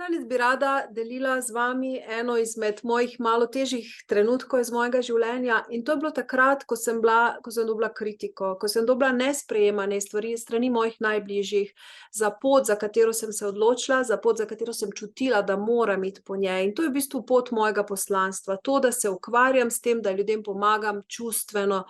Danes bi rada delila z vami eno izmed mojih malo težjih trenutkov iz mojega življenja in to je bilo takrat, ko sem dobila kritiko, ko sem dobila nesprejemanje stvari strani mojih najbližjih za pot, za katero sem se odločila, za pot, za katero sem čutila, da moram iti po njej. In to je v bistvu pot mojega poslanstva, to, da se ukvarjam s tem, da ljudem pomagam čustveno,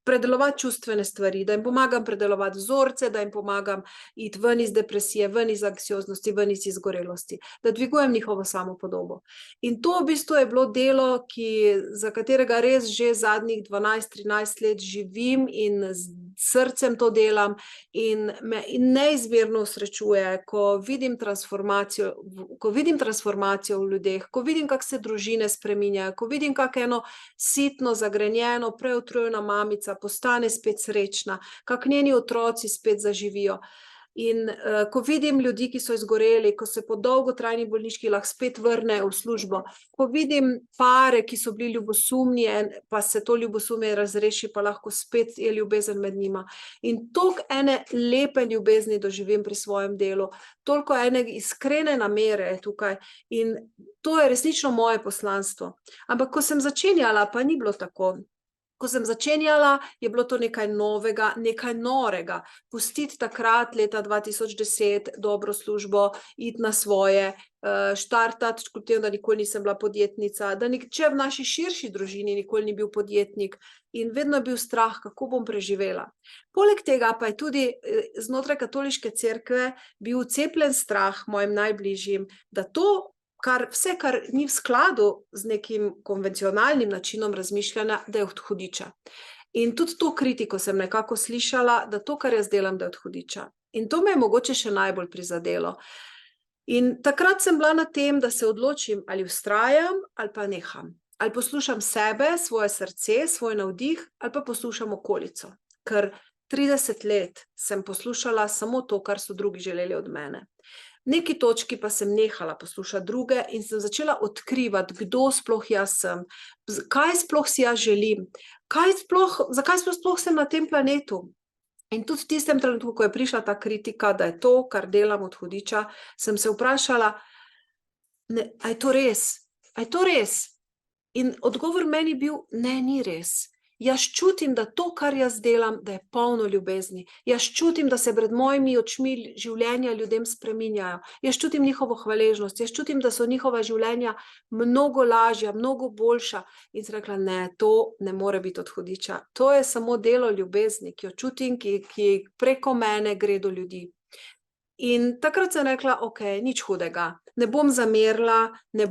predelovati čustvene stvari, da jim pomagam predelovati vzorce, da jim pomagam iti ven iz depresije, ven iz anksioznosti, ven iz izgorelosti, da dvigujem njihovo samopodobo. In to v bistvu je bilo delo, za katerega res že zadnjih 12-13 let živim in z srcem to delam in me neizmerno osrečuje, ko vidim transformacijo v ljudeh, ko vidim, kako se družine spreminjajo, ko vidim, kako eno sitno, zagrenjeno, preutrujena mamica postane spet srečna, kako njeni otroci spet zaživijo. In ko vidim ljudi, ki so izgoreli, ko se po dolgotrajni bolniški lahko spet vrnejo v službo, ko vidim pare, ki so bili ljubosumni, pa se to ljubosumje razreši, pa lahko spet je ljubezen med njima. In toliko ene lepe ljubezni doživim pri svojem delu, toliko ene iskrene namere tukaj in to je resnično moje poslanstvo. Ampak ko sem začenjala, pa ni bilo tako. Ko sem začenjala, je bilo to nekaj novega, nekaj norega. Pustiti takrat, leta 2010, dobro službo, iti na svoje, štartati, kljub temu, da nikoli nisem bila podjetnica, da nihče v naši širši družini nikoli ni bil podjetnik in vedno je bil strah, kako bom preživela. Poleg tega pa je tudi znotraj katoliške cerkve bil vcepljen strah mojim najbližjim, da vse, kar ni v skladu z nekim konvencionalnim načinom razmišljanja, da je od hudiča. In tudi to kritiko sem nekako slišala, da to, kar jaz delam, da je od hudiča. In to me je mogoče še najbolj prizadelo. In takrat sem bila na tem, da se odločim, ali vztrajam ali pa neham. Ali poslušam sebe, svoje srce, svoj navdih, ali pa poslušam okolico. Ker 30 let sem poslušala samo to, kar so drugi želeli od mene. V neki točki pa sem nehala poslušati druge in sem začela odkrivati, kdo sploh jaz sem, kaj sploh si jaz želim, zakaj sploh sem na tem planetu. In tudi v tistem trenutku, ko je prišla ta kritika, da je to, kar delam od hudiča, sem se vprašala, a je to res? A je to res? In odgovor meni bil, ne, ni res. Jaz čutim, da to, kar jaz delam, da je polno ljubezni. Jaz čutim, da se pred mojimi očmi življenja ljudem spreminjajo. Jaz čutim njihovo hvaležnost. Jaz čutim, da so njihova življenja mnogo lažja, mnogo boljša. In sem rekla, ne, to ne more biti od hudiča. To je samo delo ljubezni, ki jo čutim, ki preko mene gre do ljudi. In takrat sem rekla, ok, nič hudega. Ne bom zamerila, ne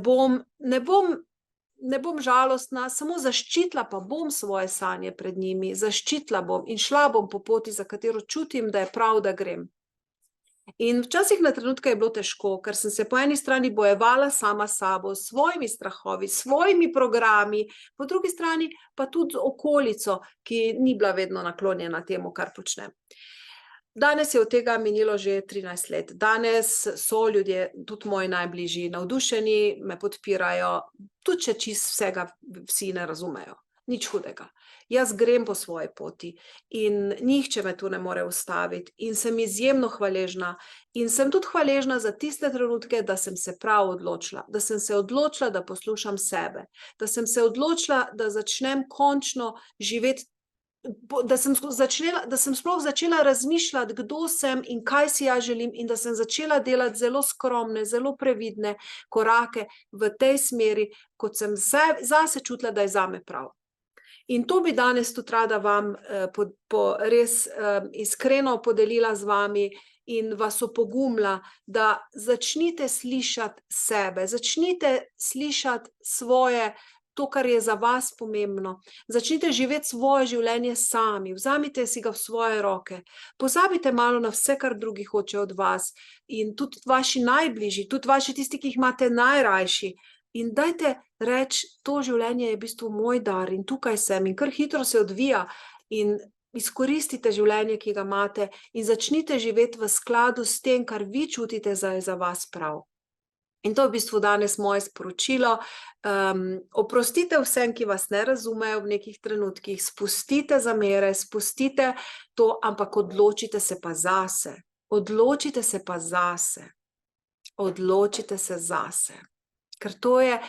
bom žalostna, samo zaščitila pa bom svoje sanje pred njimi, zaščitila bom in šla bom po poti, za katero čutim, da je prav, da grem. In včasih na trenutke je bilo težko, ker sem se po eni strani bojevala sama s sabo, s svojimi strahovi, s svojimi programi, po drugi strani pa tudi okolico, ki ni bila vedno naklonjena temu, kar počnem. Danes je od tega minilo že 13 let. Danes so ljudje, tudi moji najbližji, navdušeni, me podpirajo, tudi če čisto vsega vsi ne razumejo. Nič hudega. Jaz grem po svoji poti in nihče me tu ne more ustaviti in sem izjemno hvaležna in sem tudi hvaležna za tiste trenutke, da sem se prav odločila, da sem se odločila, da poslušam sebe, da sem se odločila, da začnem končno živeti, da sem sploh začela razmišljati, kdo sem in kaj si jaz želim in da sem začela delati zelo skromne, zelo previdne korake v tej smeri, kot sem zase čutila, da je zame prav. In to bi danes tudi rada vam res iskreno podelila z vami in vas opogumila, da začnite slišati sebe, začnite slišati to, kar je za vas pomembno. Začnite živeti svoje življenje sami, vzamite si ga v svoje roke, pozabite malo na vse, kar drugi hočejo od vas in tudi vaši najbližji, tudi vaši tisti, ki jih imate najrajši. In dajte reči, to življenje je v bistvu moj dar in tukaj sem in kar hitro se odvija in izkoristite življenje, ki ga imate in začnite živeti v skladu s tem, kar vi čutite, da je za vas prav. In to je v bistvu danes moje sporočilo. Oprostite vsem, ki vas ne razumejo v nekih trenutkih, spustite zamere, spustite to, ampak odločite se pa zase. Odločite se pa zase. Odločite se zase. Ker to je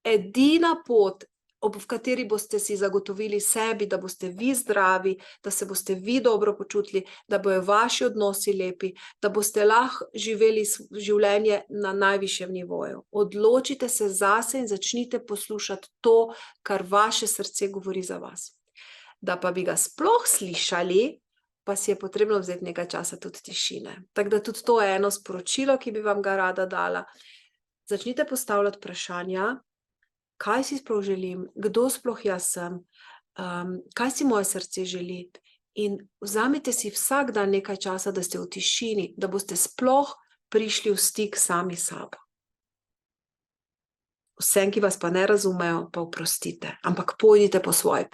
edina pot, v kateri boste si zagotovili sebi, da boste vi zdravi, da se boste vi dobro počutili, da bojo vaši odnosi lepi, da boste lahko živeli življenje na najvišjem nivoju. Odločite se zase in začnite poslušati to, kar vaše srce govori za vas. Da pa bi ga sploh slišali, pa si je potrebno vzeti nekaj časa tudi tišine. Tako da tudi to je eno sporočilo, ki bi vam ga rada dala. Začnite postavljati vprašanja, kaj si sploh želim, kdo sploh jaz sem, kaj si moje srce želi. In vzamite si vsak dan nekaj časa, da ste v tišini, da boste sploh prišli v stik sami s sabo. Vsem, ki vas pa ne razumejo, pa oprostite, ampak pojdite po svoje.